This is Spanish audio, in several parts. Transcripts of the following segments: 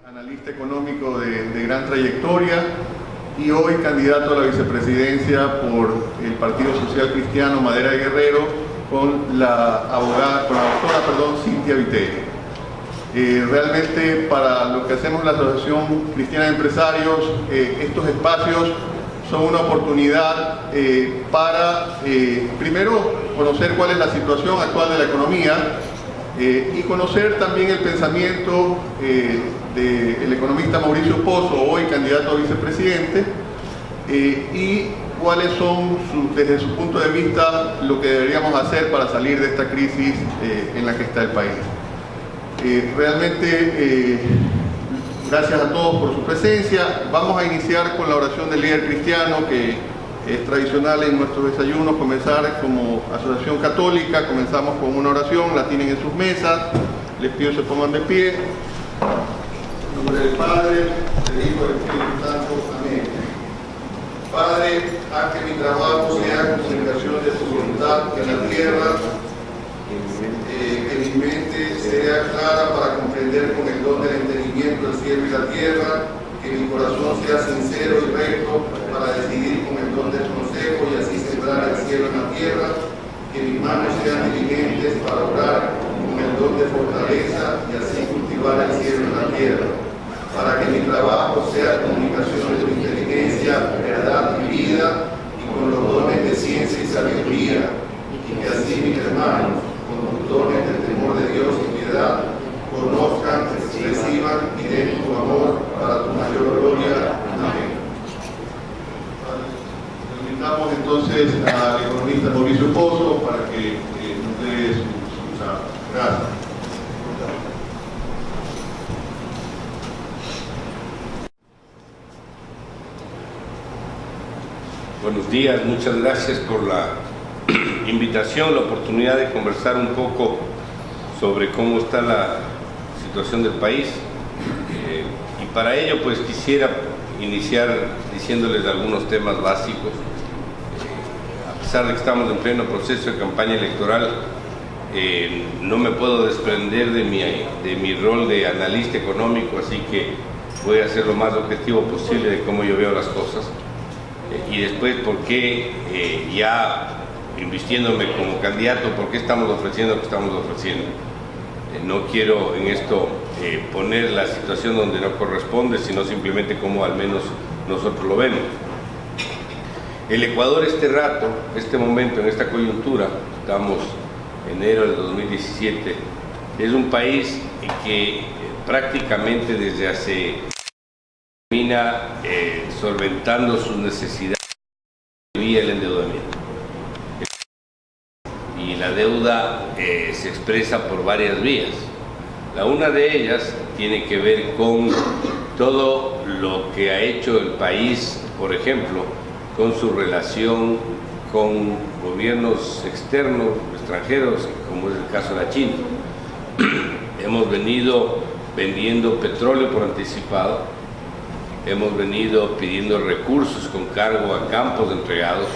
Analista económico de gran trayectoria y hoy candidato a la vicepresidencia por el Partido Social Cristiano Madera de Guerrero con la doctora Cintia Viteri. Realmente para lo que hacemos la Asociación Cristiana de Empresarios, estos espacios son una oportunidad para primero conocer cuál es la situación actual de la economía y conocer también el pensamiento del economista Mauricio Pozo, hoy candidato a vicepresidente, y cuáles son, desde su punto de vista, lo que deberíamos hacer para salir de esta crisis en la que está el país. Realmente, gracias a todos por su presencia. Vamos a iniciar con la oración del líder cristiano, que es tradicional en nuestros desayunos comenzar como asociación católica. Comenzamos con una oración, la tienen en sus mesas. Les pido que se pongan de pie. En nombre del Padre, del Hijo y del Espíritu Santo. Amén. Padre, haz que mi trabajo sea comunicación de tu voluntad en la tierra, que mi mente sea clara para comprender con el don del entendimiento el cielo y la tierra, que mi corazón sea sincero y recto para decidir con el don del consejo y así sembrar el cielo en la tierra, que mis manos sean diligentes para orar con el don de fortaleza y así cultivar el cielo en la tierra, para que mi trabajo sea comunicación de tu inteligencia, verdad y vida, y con los dones de ciencia y sabiduría, y que así mis hermanos, con los dones del temor de Dios y piedad, conozcan, reciban y den tu amor para tu mayor gloria. Amén. Invitamos entonces al economista Mauricio Pozo para que nos dé su charla. Gracias. Buenos días, muchas gracias por la invitación, la oportunidad de conversar un poco sobre cómo está la situación del país. Y para ello pues quisiera iniciar diciéndoles algunos temas básicos. A pesar de que estamos en pleno proceso de campaña electoral, no me puedo desprender de mi rol de analista económico, así que voy a ser lo más objetivo posible de cómo yo veo las cosas. Y después, ¿por qué ya invistiéndome como candidato, por qué estamos ofreciendo lo que estamos ofreciendo? No quiero en esto poner la situación donde no corresponde, sino simplemente como al menos nosotros lo vemos. El Ecuador este momento, en esta coyuntura, estamos en enero del 2017, es un país que prácticamente desde hace termina solventando sus necesidades vía el endeudamiento. Y la deuda se expresa por varias vías. Una de ellas tiene que ver con todo lo que ha hecho el país, por ejemplo, con su relación con gobiernos externos, extranjeros, como es el caso de la China. Hemos venido vendiendo petróleo por anticipado, hemos venido pidiendo recursos con cargo a campos entregados,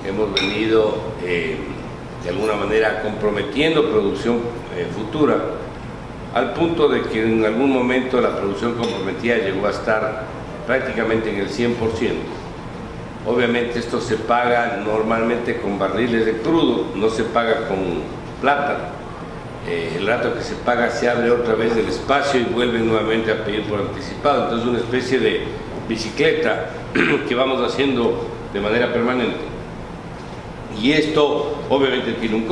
hemos venido de alguna manera comprometiendo producción futura, al punto de que en algún momento la producción comprometida llegó a estar prácticamente en el 100%. Obviamente esto se paga normalmente con barriles de crudo, no se paga con plata. El rato que se paga se abre otra vez el espacio y vuelven nuevamente a pedir por anticipado. Entonces una especie de bicicleta que vamos haciendo de manera permanente. Y esto obviamente tiene un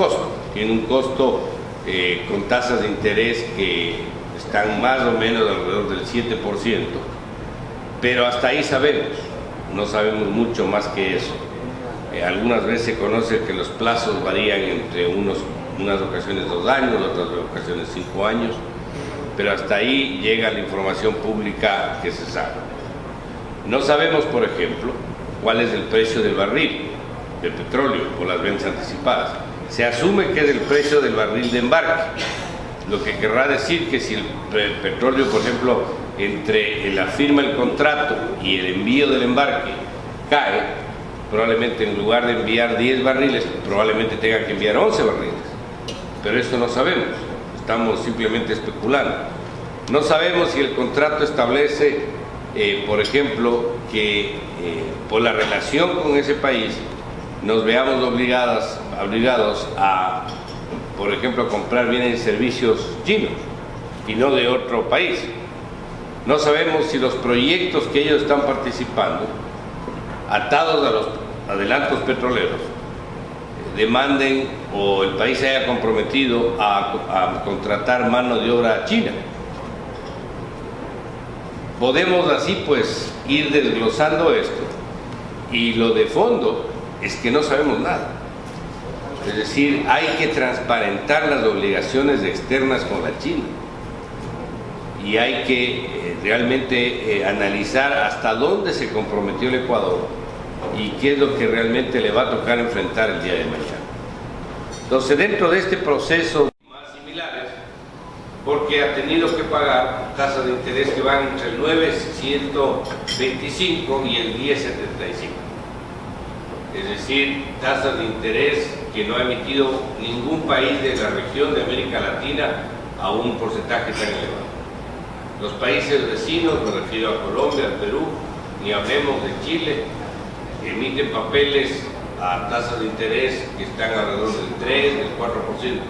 costo con tasas de interés que están más o menos alrededor del 7%, pero hasta ahí sabemos, no sabemos mucho más que eso. Algunas veces se conoce que los plazos varían entre unas ocasiones 2 años, otras ocasiones 5 años, pero hasta ahí llega la información pública que se sabe. No sabemos, por ejemplo, cuál es el precio del barril de petróleo por las ventas anticipadas. Se asume que es el precio del barril de embarque, lo que querrá decir que si el petróleo, por ejemplo, entre la firma del contrato y el envío del embarque cae, probablemente en lugar de enviar 10 barriles, probablemente tenga que enviar 11 barriles. Pero esto no sabemos, estamos simplemente especulando. No sabemos si el contrato establece, por ejemplo, que por la relación con ese país nos veamos obligados a, por ejemplo, comprar bienes y servicios chinos y no de otro país. No sabemos si los proyectos que ellos están participando, atados a los adelantos petroleros, demanden o el país se haya comprometido a contratar mano de obra china. Podemos así pues ir desglosando esto, y lo de fondo es que no sabemos nada. Es decir, hay que transparentar las obligaciones externas con la China y hay que realmente analizar hasta dónde se comprometió el Ecuador y qué es lo que realmente le va a tocar enfrentar el día de mañana. Entonces, dentro de este proceso, más similares, porque ha tenido que pagar tasas de interés que van entre el 9,125 y el 10,75. Es decir, tasas de interés que no ha emitido ningún país de la región de América Latina a un porcentaje tan elevado. Los países vecinos, me refiero a Colombia, al Perú, ni hablemos de Chile, emiten papeles a tasas de interés que están alrededor del 3, del 4%.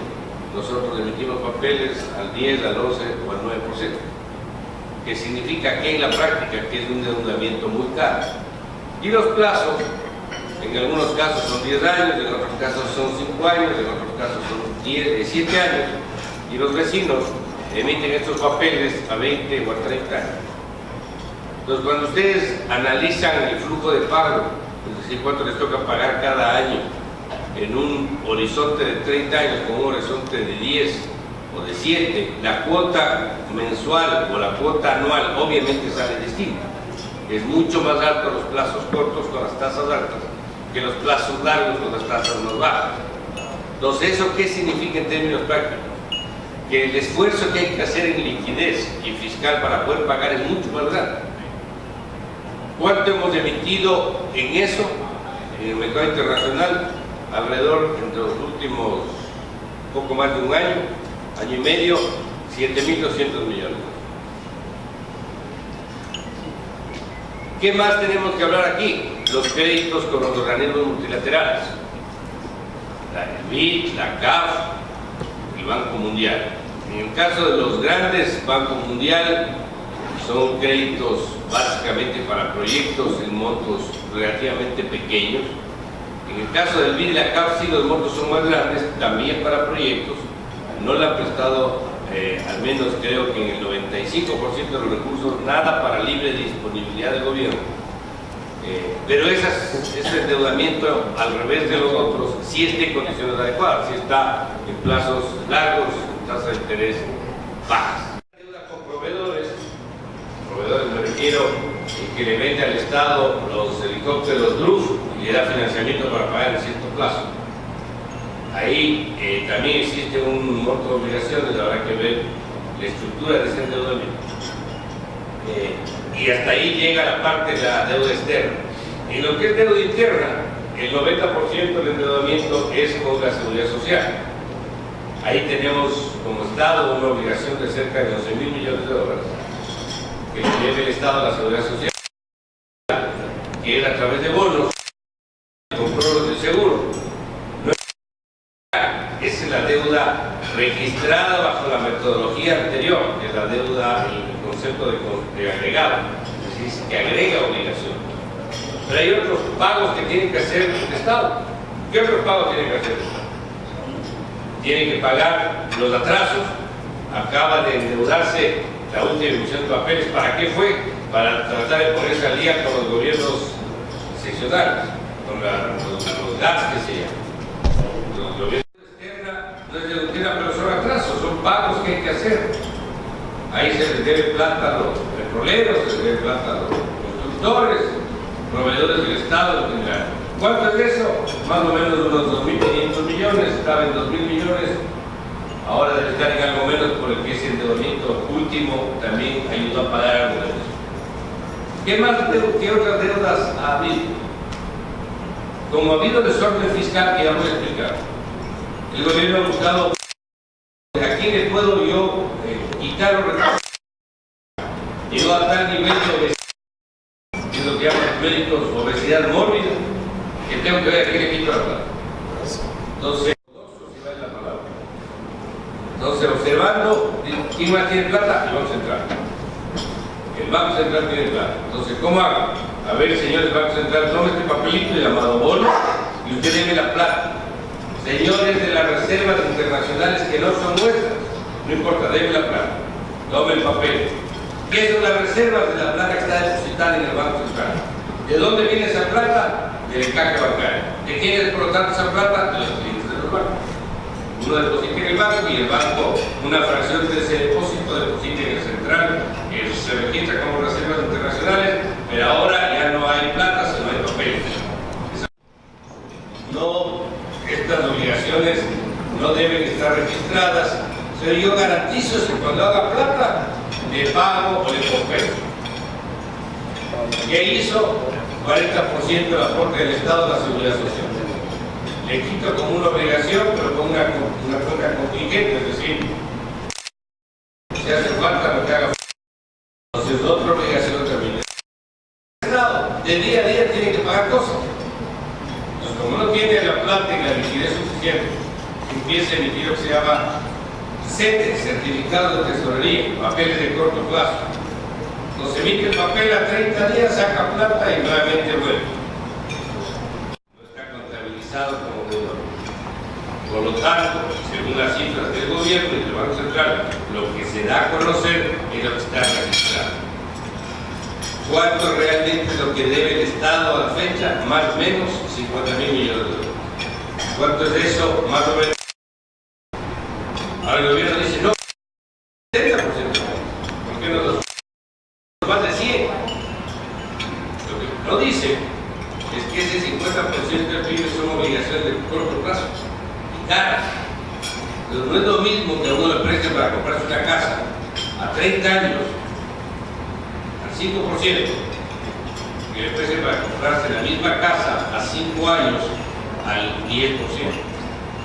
Nosotros emitimos papeles al 10, al 11 o al 9%, que significa que en la práctica que es un endeudamiento muy caro. Y los plazos, en algunos casos son 10 años, en otros casos son 5 años, en otros casos son 7 años, y los vecinos emiten estos papeles a 20 o a 30 años. Entonces, cuando ustedes analizan el flujo de pago, es decir, cuánto les toca pagar cada año, en un horizonte de 30 años con un horizonte de 10 o de 7, la cuota mensual o la cuota anual obviamente sale distinta. Es mucho más alto los plazos cortos con las tasas altas que los plazos largos con las tasas más bajas. Entonces, ¿eso qué significa en términos prácticos? Que el esfuerzo que hay que hacer en liquidez y fiscal para poder pagar es mucho más grande. ¿Cuánto hemos emitido en eso, en el mercado internacional? Alrededor, entre los últimos poco más de un año y medio, 7.200 millones. ¿Qué más tenemos que hablar aquí? Los créditos con los organismos multilaterales, la BID, la CAF, el Banco Mundial. En el caso de los grandes, Banco Mundial, son créditos básicamente para proyectos en montos relativamente pequeños. En el caso del BID y la CAF, sí, los montos son más grandes, también para proyectos. No le han prestado, al menos creo que en el 95% de los recursos, nada para libre disponibilidad del gobierno. Pero ese endeudamiento, al revés de los otros, sí está en condiciones adecuadas, sí está en plazos largos, en tasas de interés bajas. Deuda con proveedores me refiero, que le vende al Estado los helicópteros LUF y le da financiamiento para pagar en cierto plazo. Ahí también existe un monto de obligaciones, habrá que ver la estructura de ese endeudamiento. Y hasta ahí llega la parte de la deuda externa. En lo que es deuda interna, el 90% del endeudamiento es con la seguridad social. Ahí tenemos como Estado una obligación de cerca de 11.000 millones de dólares que le debe el Estado a la seguridad social, que es a través de bonos, compró de seguro. No es la deuda registrada bajo la metodología anterior, que es la deuda, el concepto de agregado, es decir, que agrega obligación. Pero hay otros pagos que tienen que hacer el Estado. ¿Qué otros pagos tienen que hacer? Tienen que pagar los atrasos. Acaba de endeudarse la última emisión de papeles. ¿Para qué fue? Para tratar de ponerse al día con los gobiernos seccionales, con los GATS que se llaman. Los gobiernos externos no es deuda externa, pero son atrasos, son pagos que hay que hacer. Ahí se les debe plata a los petroleros, se les debe plata a los constructores, proveedores del Estado en general. ¿Cuánto es eso? Más o menos unos 2.500 millones, estaba en 2.000 millones, ahora debe estar en algo menos por el que ese endeudamiento último también ayudó a pagar algo de eso. ¿Qué otras deudas ha habido? Como ha habido desorden fiscal, que ya voy a explicar, el gobierno ha buscado a quién le puedo yo quitar los recursos llegó a tal nivel de obesidad, que es lo que llaman los médicos obesidad mórbida, que tengo que ver a quién le quito la plata. Entonces, observando quién más tiene plata, el Banco Central. El Banco Central tiene plata. Entonces, ¿cómo hago? A ver, señores del Banco Central, tome este papelito llamado bono y usted deme la plata. Señores de las reservas internacionales que no son nuestras, no importa, deme la plata. Tome el papel. ¿Qué son las reservas de la plata que está depositada en el Banco Central? ¿De dónde viene esa plata? Del caja bancario. ¿De quién es por lo tanto esa plata? De los clientes de los bancos. Uno deposita en el banco y el banco, una fracción de ese depósito, deposita en el central, eso se registra como reservas internacionales, pero ahora ya no hay plata, sino hay papeles. No, estas obligaciones no deben estar registradas, pero yo garantizo que cuando haga plata, le pago o le compenso. ¿Qué hizo? 40% del aporte del Estado a la Seguridad Social. Le quito como una obligación, pero con una cuenta contingente, es decir, si hace falta lo que haga. Entonces, otra obligación también. El Estado, de día a día, tiene que pagar cosas. Entonces, como no tiene la plata y la liquidez suficiente, empieza a emitir lo que se llama CETES, certificados de tesorería, papeles de corto plazo. Entonces, emite el papel a 30 días, saca plata y nuevamente vuelve. Como deudor. Por lo tanto, según las cifras del gobierno y del Banco Central, lo que se da a conocer es lo que está registrado. ¿Cuánto realmente es lo que debe el Estado a la fecha? Más o menos 50.000 millones de dólares. ¿Cuánto es eso? Más o menos. Ahora el gobierno dice, no, 70%. ¿Por qué no 2? Más de 100. Lo que no dice es que ese 50% del PIB son obligaciones de corto plazo y caras. Pero no es lo mismo que a uno le presten para comprarse una casa a 30 años al 5%, que le presten para comprarse la misma casa a 5 años al 10%.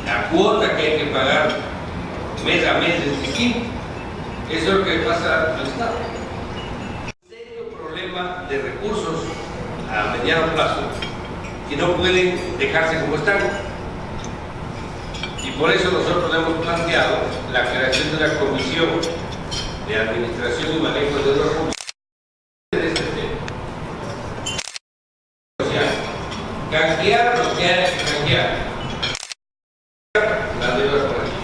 La cuota que hay que pagar mes a mes es distinta. Eso es lo que pasa al Estado. Un serio problema de recursos a mediano plazo que no pueden dejarse como están, y por eso nosotros hemos planteado la creación de una comisión de administración y manejo de deuda pública de este tema. O sea, canjear lo que haya que canjear, la deuda por aquí,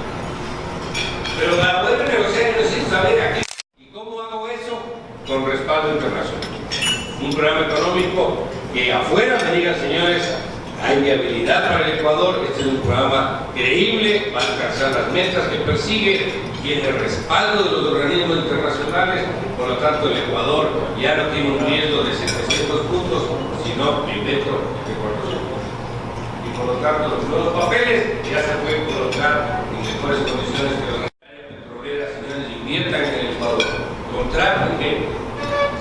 pero para poder negociar necesito saber a qué. ¿Y cómo hago eso? Con respaldo internacional. Un programa económico que afuera me digan, señores, hay viabilidad para el Ecuador, este es un programa creíble, va a alcanzar las metas que persigue, tiene respaldo de los organismos internacionales, por lo tanto el Ecuador ya no tiene un riesgo de 700 puntos, sino me invento de 400 puntos. Y por lo tanto los nuevos papeles ya se pueden colocar en mejores condiciones que las petroleras, señores, inviertan en el Ecuador, contraten gente.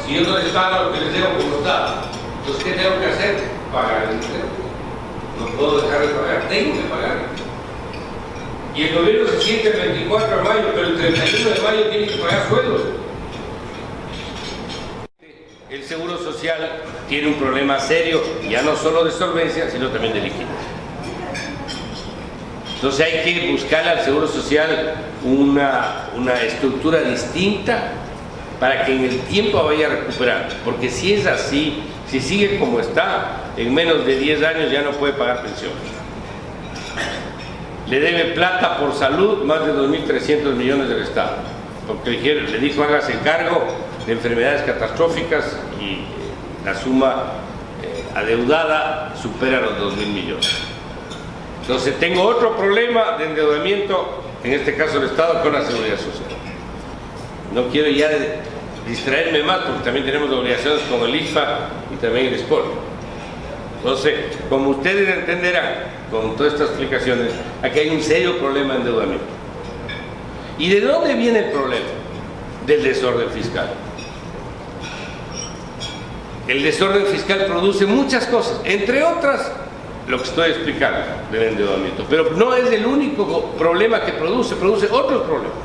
Si yo no les pago lo que les debo como Estado, entonces ¿qué tengo que hacer? Pagar el dinero. No puedo dejar de pagar, tengo que pagar. Y el gobierno se siente el 24 de mayo, pero el 31 de mayo tiene que pagar sueldos. El Seguro Social tiene un problema serio, ya no solo de solvencia, sino también de liquidez. Entonces hay que buscarle al Seguro Social una estructura distinta para que en el tiempo vaya recuperando, porque si es así, si sigue como está, en menos de 10 años ya no puede pagar pensión. Le debe plata por salud más de 2.300 millones del Estado, porque le dijo hágase cargo de enfermedades catastróficas y la suma adeudada supera los 2.000 millones. Entonces tengo otro problema de endeudamiento, en este caso el Estado, con la Seguridad Social. No quiero ya distraerme más porque también tenemos obligaciones con el IFA y también el SPOR. Entonces, como ustedes entenderán con todas estas explicaciones, aquí hay un serio problema de endeudamiento. ¿Y de dónde viene el problema? Del desorden fiscal. El desorden fiscal produce muchas cosas, entre otras lo que estoy explicando del endeudamiento, pero no es el único problema que produce otros problemas.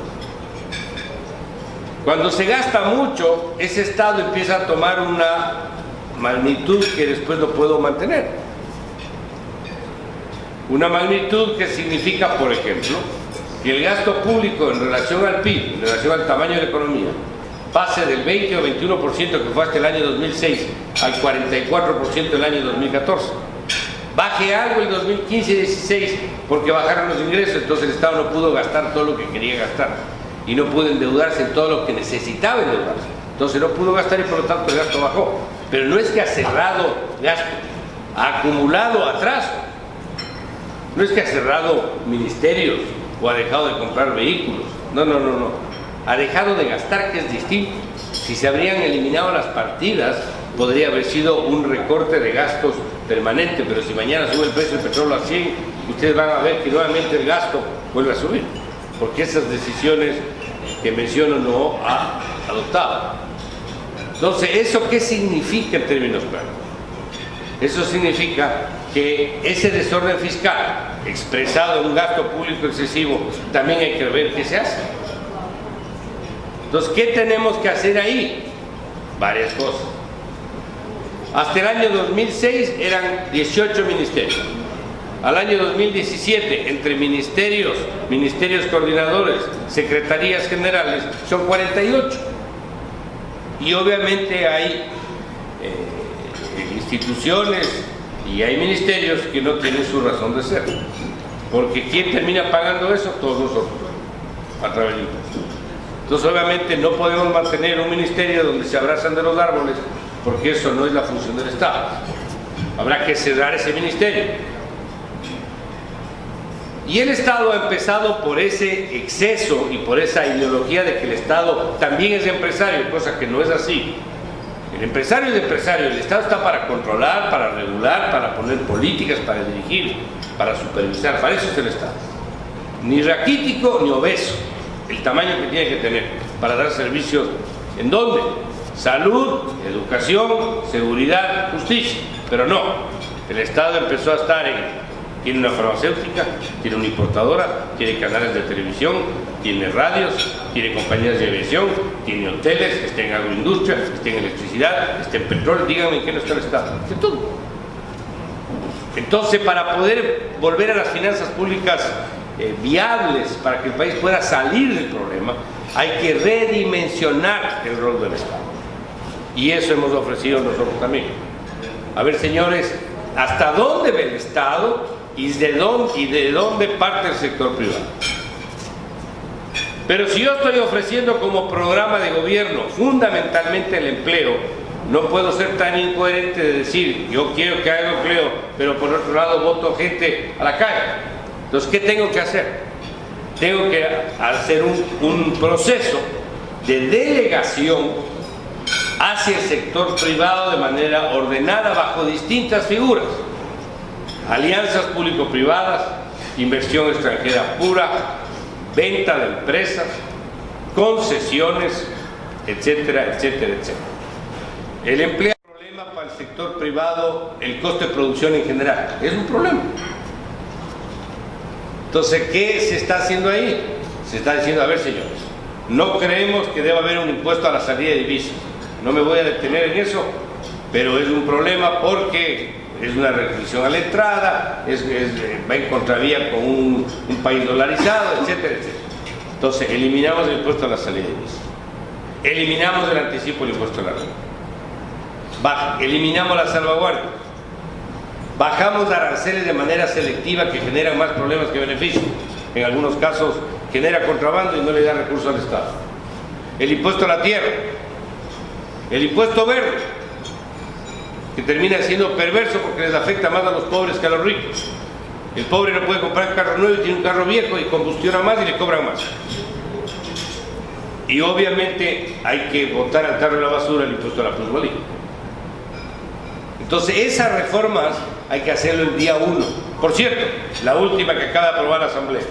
Cuando se gasta mucho, ese Estado empieza a tomar una magnitud que después no puedo mantener. Una magnitud que significa, por ejemplo, que el gasto público en relación al PIB, en relación al tamaño de la economía, pase del 20 o 21% que fue hasta el año 2006 al 44% del año 2014. Baje algo el 2015 y 2016 porque bajaron los ingresos, entonces el Estado no pudo gastar todo lo que quería gastar y no pudo endeudarse en todo lo que necesitaba endeudarse. Entonces no pudo gastar y por lo tanto el gasto bajó. Pero no es que ha cerrado gasto, ha acumulado atraso. No es que ha cerrado ministerios o ha dejado de comprar vehículos. No. Ha dejado de gastar, que es distinto. Si se habrían eliminado las partidas, podría haber sido un recorte de gastos permanente, pero si mañana sube el precio del petróleo a 100, ustedes van a ver que nuevamente el gasto vuelve a subir, porque esas decisiones que menciono no ha adoptado. Entonces, ¿eso qué significa en términos prácticos? Eso significa que ese desorden fiscal expresado en un gasto público excesivo, también hay que ver qué se hace. Entonces, ¿qué tenemos que hacer ahí? Varias cosas. Hasta el año 2006 eran 18 ministerios. Al año 2017, entre ministerios coordinadores, secretarías generales, son 48. Y obviamente hay instituciones y hay ministerios que no tienen su razón de ser. Porque ¿quién termina pagando eso? Todos nosotros, a través del impuesto. Entonces, obviamente, no podemos mantener un ministerio donde se abrazan de los árboles, porque eso no es la función del Estado. Habrá que cerrar ese ministerio. Y el Estado ha empezado por ese exceso y por esa ideología de que el Estado también es empresario, cosa que no es así. El empresario es empresario, el Estado está para controlar, para regular, para poner políticas, para dirigir, para supervisar. Para eso es el Estado. Ni raquítico ni obeso, el tamaño que tiene que tener para dar servicios. ¿En dónde? Salud, educación, seguridad, justicia. Pero no, el Estado empezó a estar tiene una farmacéutica, tiene una importadora, tiene canales de televisión, tiene radios, tiene compañías de aviación, tiene hoteles, está en agroindustria, está en electricidad, está en petróleo. Díganme en qué no está el Estado. De todo. Entonces, para poder volver a las finanzas públicas viables, para que el país pueda salir del problema, hay que redimensionar el rol del Estado. Y eso hemos ofrecido nosotros también. A ver, señores, ¿hasta dónde ve el Estado y de dónde parte el sector privado? Pero si yo estoy ofreciendo como programa de gobierno fundamentalmente el empleo, no puedo ser tan incoherente de decir, yo quiero que haya empleo, pero por otro lado voto gente a la calle. Entonces, ¿qué tengo que hacer? Tengo que hacer un proceso de delegación hacia el sector privado de manera ordenada bajo distintas figuras: alianzas público-privadas, inversión extranjera pura, venta de empresas, concesiones, etcétera, etcétera, etcétera. El empleo es un problema para el sector privado, el costo de producción en general es un problema. Entonces, ¿qué se está haciendo ahí? Se está diciendo, a ver, señores, no creemos que deba haber un impuesto a la salida de divisas. No me voy a detener en eso, pero es un problema porque es una restricción a la entrada, va en contravía con un país dolarizado, etcétera, etcétera. Entonces, eliminamos el impuesto a la salida de divisas. Eliminamos el anticipo del impuesto a la renta. Eliminamos la salvaguardia. Bajamos aranceles de manera selectiva que generan más problemas que beneficios. En algunos casos genera contrabando y no le da recursos al Estado. El impuesto a la tierra. El impuesto verde, que termina siendo perverso porque les afecta más a los pobres que a los ricos. El pobre no puede comprar un carro nuevo y tiene un carro viejo y combustiona más y le cobran más. Y obviamente hay que botar al tarro de la basura el impuesto a la plusvalía. Entonces, esas reformas hay que hacerlo el día 1. Por cierto, la última que acaba de aprobar la Asamblea,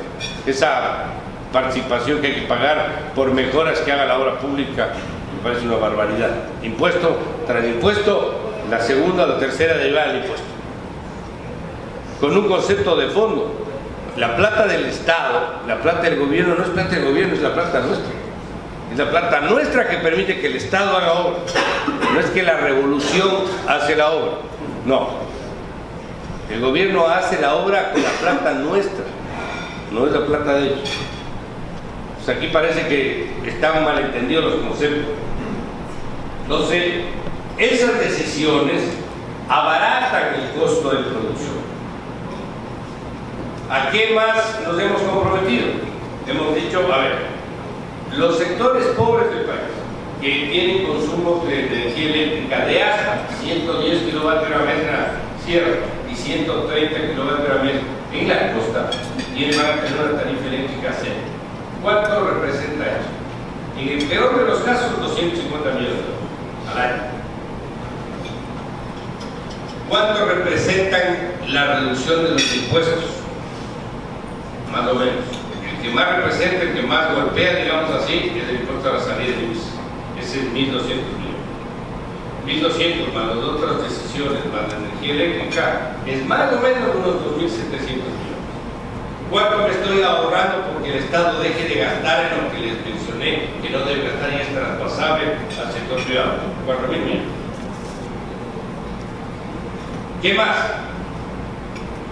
esa participación que hay que pagar por mejoras que haga la obra pública, me parece una barbaridad. Impuesto tras impuesto, la segunda o la tercera derivada del impuesto. Con un concepto de fondo: la plata del Estado, la plata del gobierno, no es plata del gobierno, es la plata nuestra. Es la plata nuestra que permite que el Estado haga obra. No es que la revolución hace la obra. No. El gobierno hace la obra con la plata nuestra. No es la plata de ellos. Pues aquí parece que están malentendidos los conceptos. Entonces, esas decisiones abaratan el costo de producción. ¿A qué más nos hemos comprometido? Hemos dicho, a ver, los sectores pobres del país, que tienen consumo de energía eléctrica de hasta 110 kilovatios a la sierra y 130 kilovatios a en la costa, van a tener una tarifa eléctrica cero. ¿Cuánto representa eso? En el peor de los casos, 250 millones de dólares al año. ¿Cuánto representan la reducción de los impuestos? Más o menos. El que más representa, el que más golpea, digamos así, es el impuesto a la salida de IVA. Ese es 1.200 millones. 1.200 más las otras decisiones, más la energía eléctrica, es más o menos unos 2.700 millones. ¿Cuánto me estoy ahorrando porque el Estado deje de gastar en lo que les mencioné, que no debe gastar y es traspasable al sector privado? 4.000 millones. ¿Qué más?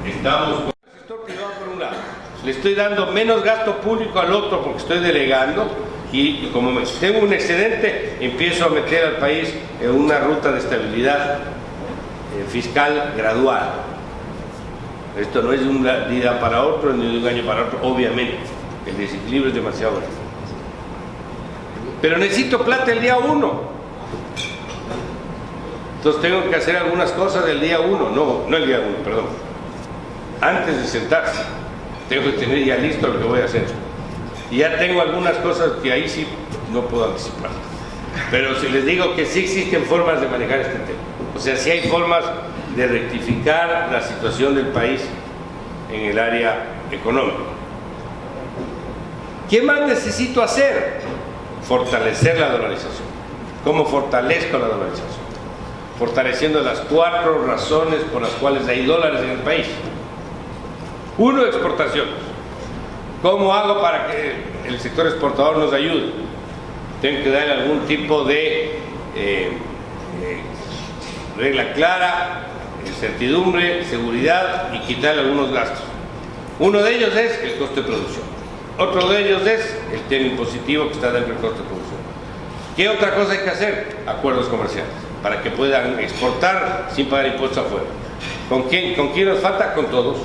Estamos con el sector privado por un lado. Le estoy dando menos gasto público al otro porque estoy delegando y como tengo un excedente, empiezo a meter al país en una ruta de estabilidad fiscal gradual. Esto no es de un día para otro ni de un año para otro, obviamente. El desequilibrio es demasiado grande. Pero necesito plata el día 1. Entonces tengo que hacer algunas cosas del día 1, no el día 1, perdón. Antes de sentarse, tengo que tener ya listo lo que voy a hacer. Y ya tengo algunas cosas que ahí sí no puedo anticipar. Pero si les digo que sí existen formas de manejar este tema. O sea, sí hay formas de rectificar la situación del país en el área económica. ¿Qué más necesito hacer? Fortalecer la dolarización. ¿Cómo fortalezco la dolarización? Fortaleciendo las 4 razones por las cuales hay dólares en el país. 1, exportaciones. ¿Cómo hago para que el sector exportador nos ayude? Tengo que darle algún tipo de regla clara, certidumbre, seguridad y quitarle algunos gastos. Uno de ellos es el costo de producción. Otro de ellos es el tema impositivo que está dentro del costo de producción. ¿Qué otra cosa hay que hacer? Acuerdos comerciales, para que puedan exportar sin pagar impuestos afuera. ¿Con quién nos falta? Con todos.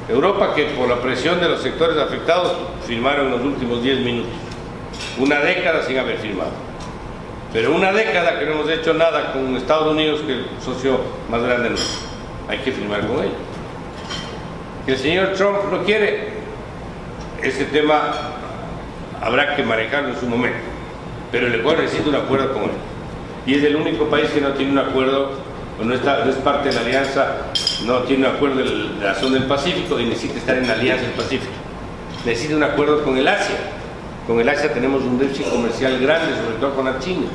Europa, que por la presión de los sectores afectados, firmaron en los últimos 10 minutos. Una década sin haber firmado. Pero una década que no hemos hecho nada con Estados Unidos, que es el socio más grande nuestro. Hay que firmar con ellos. Que el señor Trump no quiere, ese tema habrá que manejarlo en su momento. Pero el Ecuador necesita un acuerdo con él. Y es el único país que no tiene un acuerdo, no es parte de la alianza, no tiene un acuerdo de la zona del Pacífico y necesita estar en la alianza del Pacífico. Necesita un acuerdo con el Asia. Con el Asia tenemos un déficit comercial grande, sobre todo con la China.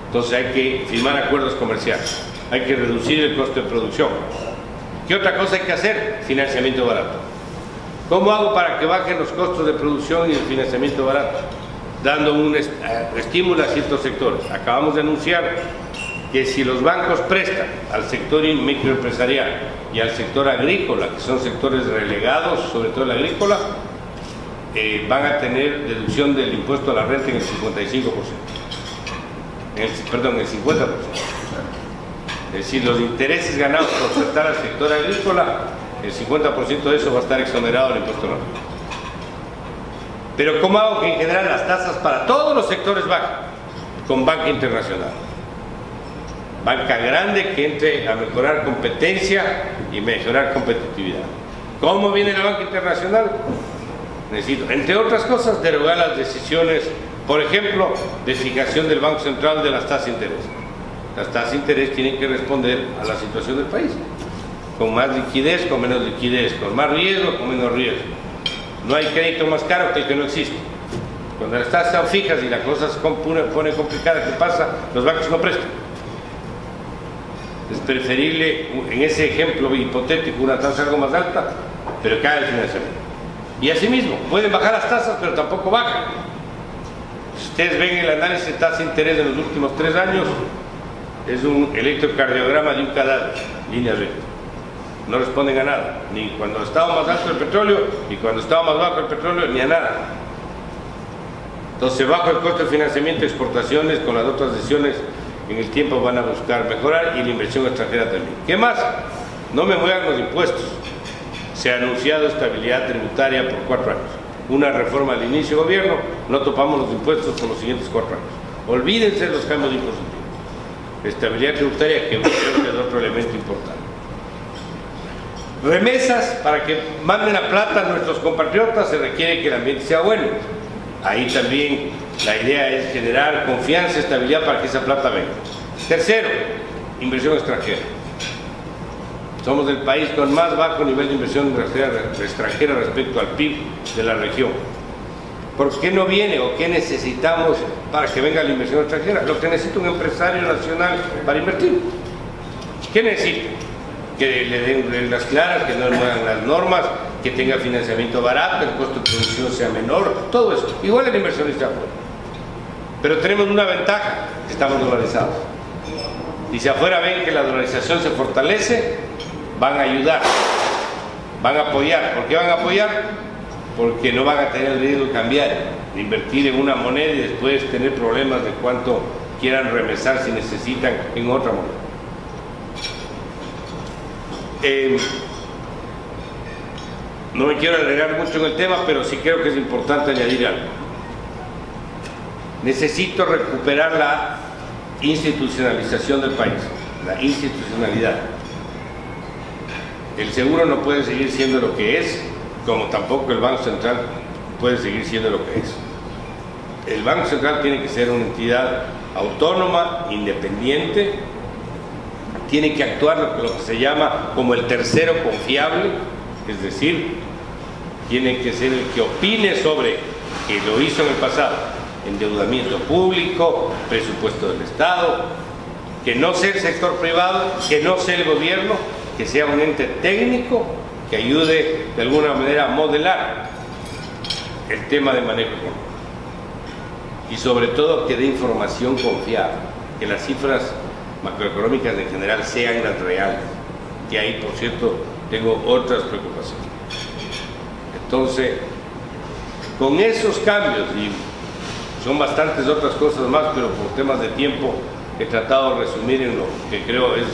Entonces hay que firmar acuerdos comerciales, hay que reducir el costo de producción. ¿Qué otra cosa hay que hacer? Financiamiento barato. ¿Cómo hago para que bajen los costos de producción y el financiamiento barato? Dando un estímulo a ciertos sectores. Acabamos de anunciar que si los bancos prestan al sector microempresarial y al sector agrícola, que son sectores relegados, sobre todo el agrícola, van a tener deducción del impuesto a la renta en el 55%. Perdón, el 50%. Es decir, los intereses ganados por prestar al sector agrícola, el 50% de eso va a estar exonerado del impuesto a la renta. Pero ¿cómo hago que en general las tasas para todos los sectores bajen? Con banca internacional. Banca grande que entre a mejorar competencia y mejorar competitividad. ¿Cómo viene la banca internacional? Necesito, entre otras cosas, derogar las decisiones, por ejemplo, de fijación del Banco Central de las tasas de interés. Las tasas de interés tienen que responder a la situación del país. Con más liquidez, con menos liquidez, con más riesgo, con menos riesgo. No hay crédito más caro que el que no existe. Cuando las tasas están fijas y la cosa se pone complicada, ¿qué pasa? Los bancos no prestan. Es preferible, en ese ejemplo hipotético, una tasa algo más alta, pero cae el financiamiento. Y asimismo, pueden bajar las tasas, pero tampoco bajan. Si ustedes ven el análisis de tasa de interés de los últimos 3 años, es un electrocardiograma de un cadáver, línea recta. No responden a nada, ni cuando estaba más alto el petróleo, ni cuando estaba más bajo el petróleo, ni a nada. Entonces, bajo el costo de financiamiento de exportaciones, con las otras decisiones, en el tiempo van a buscar mejorar, y la inversión extranjera también. ¿Qué más? No me muevan los impuestos. Se ha anunciado estabilidad tributaria por 4 años. Una reforma al inicio del gobierno, no topamos los impuestos por los siguientes 4 años. Olvídense de los cambios impositivos. Estabilidad tributaria, que creo que es otro elemento importante. Remesas, para que manden la plata a nuestros compatriotas se requiere que el ambiente sea bueno. Ahí también la idea es generar confianza, estabilidad para que esa plata venga. Tercero, inversión extranjera. Somos el país con más bajo nivel de inversión extranjera respecto al PIB de la región. ¿Por qué no viene o qué necesitamos para que venga la inversión extranjera? Lo que necesita un empresario nacional para invertir. ¿Qué necesita? Que le den reglas claras, que no muevan las normas, que tenga financiamiento barato, el costo de producción sea menor, todo eso. Igual el inversionista afuera. Pero tenemos una ventaja, que estamos dolarizados. Y si afuera ven que la dolarización se fortalece, van a ayudar, van a apoyar. ¿Por qué van a apoyar? Porque no van a tener el riesgo cambiario, de invertir en una moneda y después tener problemas de cuánto quieran remesar si necesitan en otra moneda. No me quiero alargar mucho en el tema, pero sí creo que es importante añadir algo. Necesito recuperar la institucionalización del país, la institucionalidad. El seguro no puede seguir siendo lo que es, como tampoco el Banco Central puede seguir siendo lo que es. El Banco Central tiene que ser una entidad autónoma, independiente, tiene que actuar lo que se llama como el tercero confiable, es decir, tiene que ser el que opine sobre, que lo hizo en el pasado, endeudamiento público, presupuesto del Estado, que no sea el sector privado, que no sea el gobierno, que sea un ente técnico que ayude de alguna manera a modelar el tema de manejo económico. Y sobre todo que dé información confiable, que las cifras macroeconómicas en general sean las reales, que ahí, por cierto, tengo otras preocupaciones. Entonces, con esos cambios, y son bastantes otras cosas más, pero por temas de tiempo he tratado de resumir en lo que creo es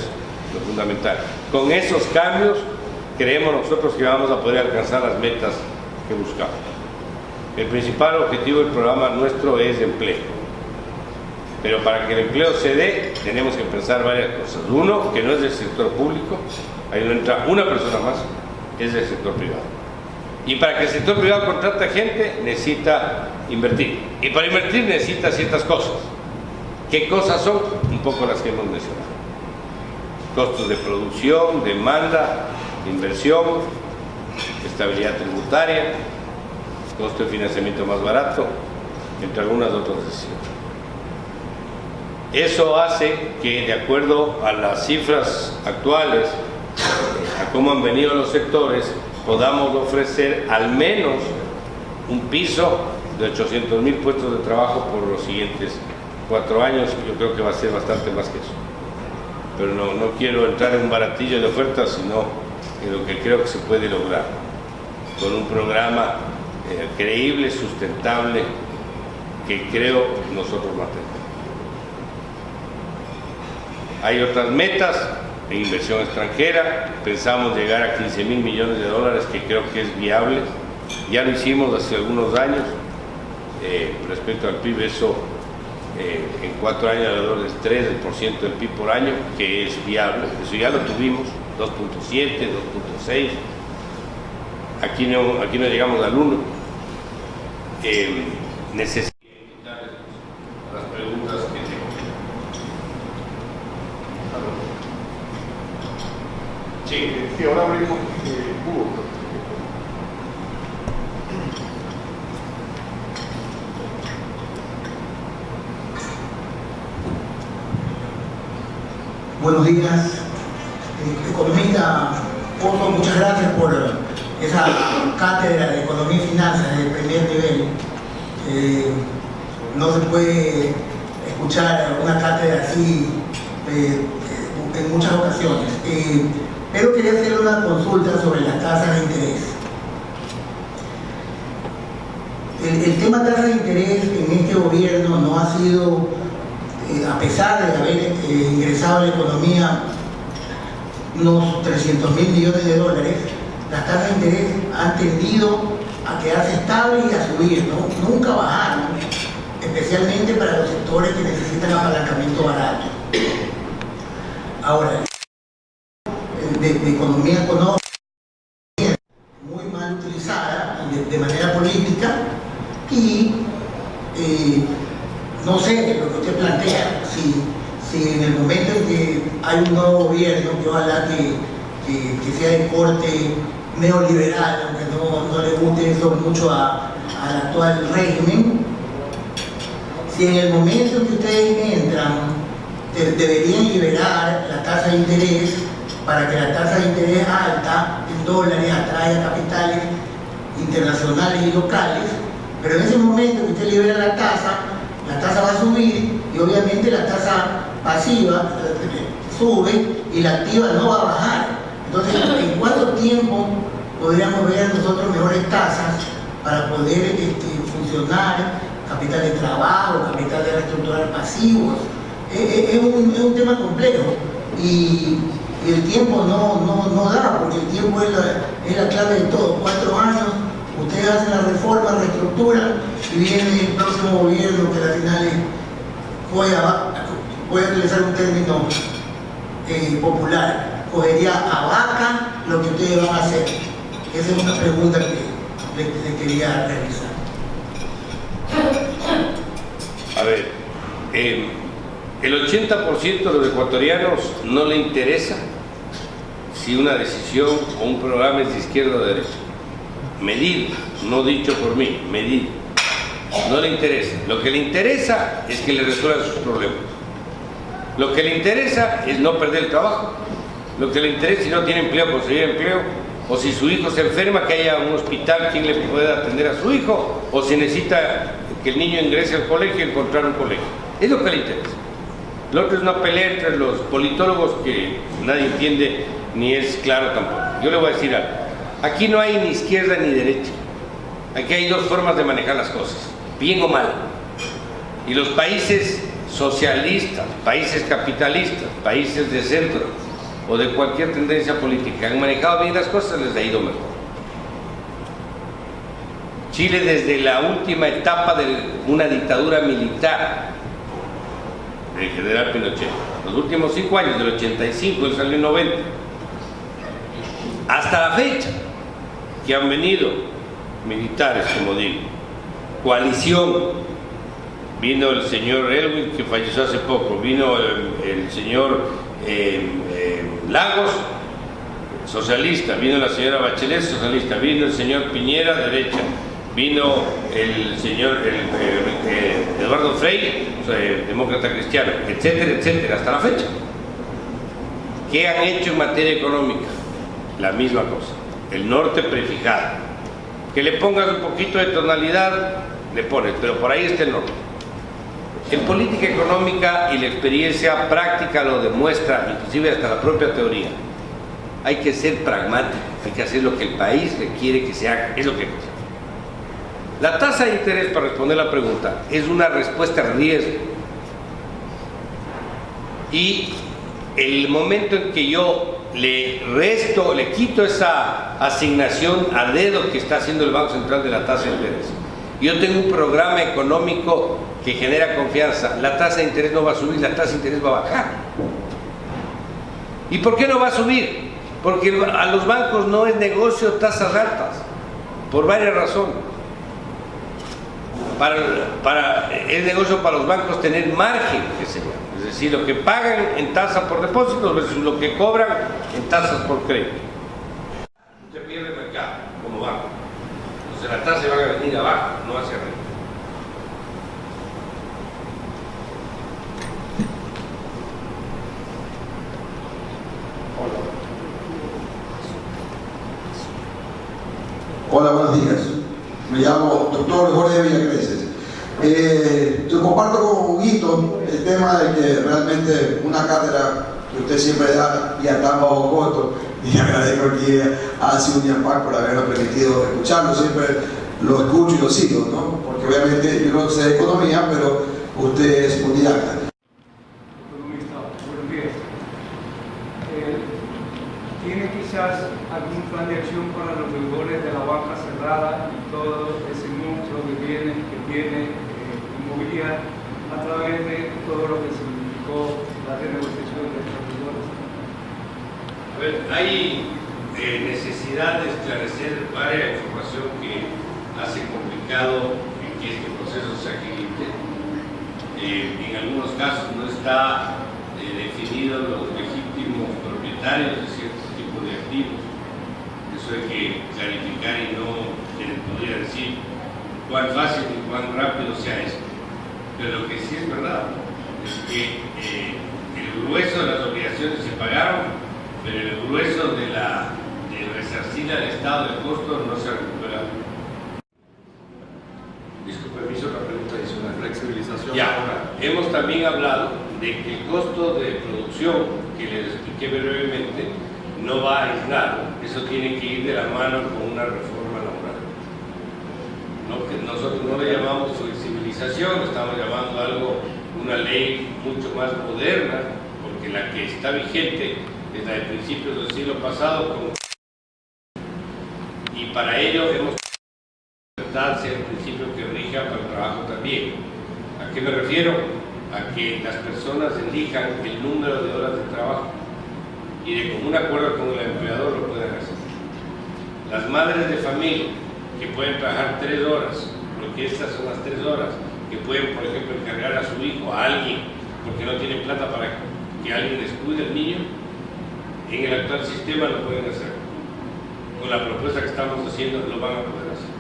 lo fundamental. Con esos cambios, creemos nosotros que vamos a poder alcanzar las metas que buscamos. El principal objetivo del programa nuestro es empleo. Pero para que el empleo se dé, tenemos que pensar varias cosas. Uno, que no es del sector público, ahí no entra una persona más, es del sector privado. Y para que el sector privado contrate gente, necesita invertir. Y para invertir necesita ciertas cosas. ¿Qué cosas son? Un poco las que hemos mencionado. Costos de producción, demanda, inversión, estabilidad tributaria, costo de financiamiento más barato, entre algunas otras decisiones. Eso hace que, de acuerdo a las cifras actuales, a cómo han venido los sectores, podamos ofrecer al menos un piso de 800,000 puestos de trabajo por los siguientes 4 años. Yo creo que va a ser bastante más que eso. Pero no quiero entrar en un baratillo de ofertas, sino en lo que creo que se puede lograr con un programa creíble, sustentable, que creo nosotros mantenemos. Hay otras metas en inversión extranjera. Pensamos llegar a 15,000 millones de dólares, que creo que es viable. Ya lo hicimos hace algunos años. Respecto al PIB, eso en 4 años alrededor del 3% del PIB por año, que es viable. Eso ya lo tuvimos, 2.7, 2.6. Aquí no llegamos al 1. Necesito las preguntas que tengo. Sí, ahora abrimos Hugo. Buenos días, economista Pozo, muchas gracias por esa cátedra de economía y finanzas de primer nivel. no se puede escuchar una cátedra así en muchas ocasiones. Pero quería hacer una consulta sobre las tasas de interés. El tema de tasas de interés en este gobierno no ha sido, a pesar de haber ingresado a la economía unos 300.000 millones de dólares, las tasas de interés han tendido a quedarse estables y a subir, ¿no? Nunca bajaron, especialmente para los sectores que necesitan apalancamiento barato. Ahora, de economía económica muy mal utilizada de manera política y no sé lo que usted plantea, si en el momento en que hay un nuevo gobierno, que ojalá que sea de corte neoliberal, aunque no le guste eso mucho al actual régimen, si en el momento en que ustedes entran deberían liberar la tasa de interés para que la tasa de interés alta en dólares atraiga capitales internacionales y locales, pero en ese momento que usted libera la tasa va a subir y obviamente la tasa pasiva sube y la activa no va a bajar. Entonces, ¿en cuánto tiempo podríamos ver nosotros mejores tasas para poder funcionar, capital de trabajo, capital de reestructurar pasivos? Es un tema complejo y el tiempo no da, porque el tiempo es la clave de todo. 4 años, ustedes hacen la reforma, reestructuran y viene el próximo gobierno que al final voy a utilizar un término popular, cogería a vaca lo que ustedes van a hacer. Esa es una pregunta que le quería realizar. A ver, el 80% de los ecuatorianos no le interesa si una decisión o un programa es de izquierda o de derecha. Medido, no dicho por mí, medido. No le interesa. Lo que le interesa es que le resuelvan sus problemas. Lo que le interesa es no perder el trabajo. Lo que le interesa, si no tiene empleo, conseguir empleo. O si su hijo se enferma, que haya un hospital quien le pueda atender a su hijo. O si necesita que el niño ingrese al colegio, encontrar un colegio. Es lo que le interesa. Lo otro es una pelea entre los politólogos que nadie entiende ni es claro tampoco. Yo le voy a decir algo. Aquí no hay ni izquierda ni derecha. Aquí hay 2 formas de manejar las cosas, bien o mal. Y los países socialistas, países capitalistas, países de centro o de cualquier tendencia política han manejado bien las cosas, les ha ido mejor. Chile, desde la última etapa de una dictadura militar del general Pinochet, los últimos 5 años, del 85, él salió en 90, hasta la fecha que han venido militares, como digo, coalición, vino el señor Elwin, que falleció hace poco, vino el señor Lagos, socialista, vino la señora Bachelet, socialista, vino el señor Piñera, derecha, vino el señor Eduardo Frei, demócrata cristiano, etcétera, etcétera, hasta la fecha. ¿Qué han hecho en materia económica? La misma cosa, el norte prefijado. Que le pongas un poquito de tonalidad, le pones, pero por ahí está el norte. En política económica y la experiencia práctica lo demuestra, inclusive hasta la propia teoría. Hay que ser pragmático, hay que hacer lo que el país requiere que se haga, es lo que hay que hacer. La tasa de interés, para responder la pregunta, es una respuesta a riesgo. Y el momento en que yo le quito esa asignación a dedo que está haciendo el Banco Central de la tasa de interés, yo tengo un programa económico que genera confianza, la tasa de interés no va a subir, la tasa de interés va a bajar. ¿Y por qué no va a subir? Porque a los bancos no es negocio tasas altas, por varias razones. Es negocio para los bancos tener margen, que se llama. Es decir, lo que pagan en tasa por depósitos versus lo que cobran en tasas por crédito. Se pierde el mercado como banco. Entonces la tasa va a venir abajo, no hacia arriba. Hola, buenos días. Me llamo doctor Jorge Villacreces. Yo comparto con Huguito el tema de que realmente una cátedra que usted siempre da ya está bajo costo, y agradezco aquí a Ciunia Pac por habernos permitido escucharlo. Siempre lo escucho y lo sigo, ¿no? Porque obviamente yo no sé de economía, pero usted es autodidacta. Economista, buenos días. ¿Tiene quizás algún plan de acción para los deudores de la banca cerrada y todo ese monstruo de bienes que tiene inmobiliaria a través de todo lo que significó la renegociación de estos deudores? A ver, hay necesidad de esclarecer varias información que hace complicado que este proceso se agilice. En algunos casos no está definido los legítimos propietarios de ciertos tipos de activos. Eso hay que clarificar y no podría decir cuán fácil y cuán rápido sea esto. Pero lo que sí es verdad es que el grueso de las obligaciones se pagaron, pero el grueso de resarcir al Estado del costo no se ha recuperado. Permiso, la pregunta dice una flexibilización. Ya, hemos también hablado de que el costo de producción, que les expliqué brevemente, no va aislado. Eso tiene que ir de la mano con una reforma laboral. ¿No? Que nosotros no le llamamos flexibilización, estamos llamando algo, una ley mucho más moderna, porque la que está vigente desde el principio del siglo pasado, y para ello hemos sea el principio que rija para el trabajo también. ¿A qué me refiero? A que las personas elijan el número de horas de trabajo y de común acuerdo con el empleador lo pueden hacer. Las madres de familia que pueden trabajar 3 horas, porque estas son las 3 horas, que pueden, por ejemplo, encargar a su hijo, a alguien, porque no tienen plata para que alguien les cuide al niño, en el actual sistema lo pueden hacer. Con la propuesta que estamos haciendo lo van a poder hacer,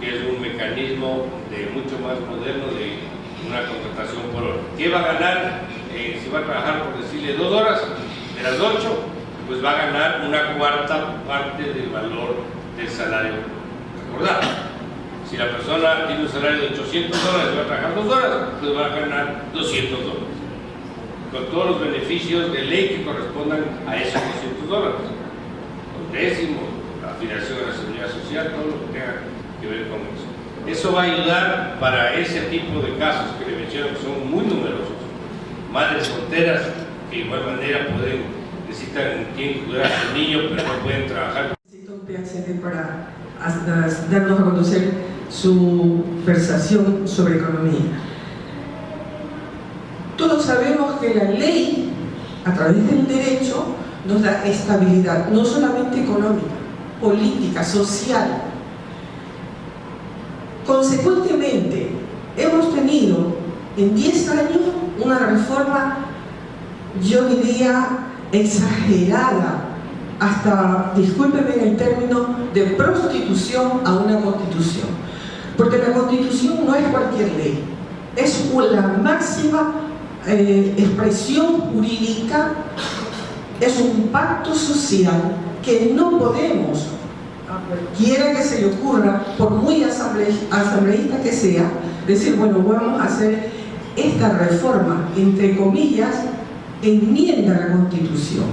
que es un mecanismo mucho más moderno de una contratación por hora. ¿Qué va a ganar? Si va a trabajar, por decirle, 2 horas de las 8, pues va a ganar una cuarta parte del valor del salario acordado. Si la persona tiene un salario de $800 y va a trabajar 2 horas, pues va a ganar $200, con todos los beneficios de ley que correspondan a esos $200. Los décimos, la afiliación a la seguridad social, todo lo que tenga que ver con eso. Eso va a ayudar para ese tipo de casos que le menciono, que son muy numerosos. Madres solteras que de igual manera necesitan cuidar a sus niños, pero no pueden trabajar. Necesito un PhD para darnos a conocer su versación sobre economía. Todos sabemos que la ley, a través del derecho, nos da estabilidad, no solamente económica, política, social. Consecuentemente, hemos tenido en 10 años una reforma, yo diría, exagerada, hasta, discúlpeme en el término, de prostitución a una constitución. Porque la constitución no es cualquier ley, es la máxima expresión jurídica, es un pacto social que no podemos, quiera que se le ocurra, por muy asambleísta que sea, decir, bueno, vamos a hacer esta reforma, entre comillas, enmienda a la Constitución.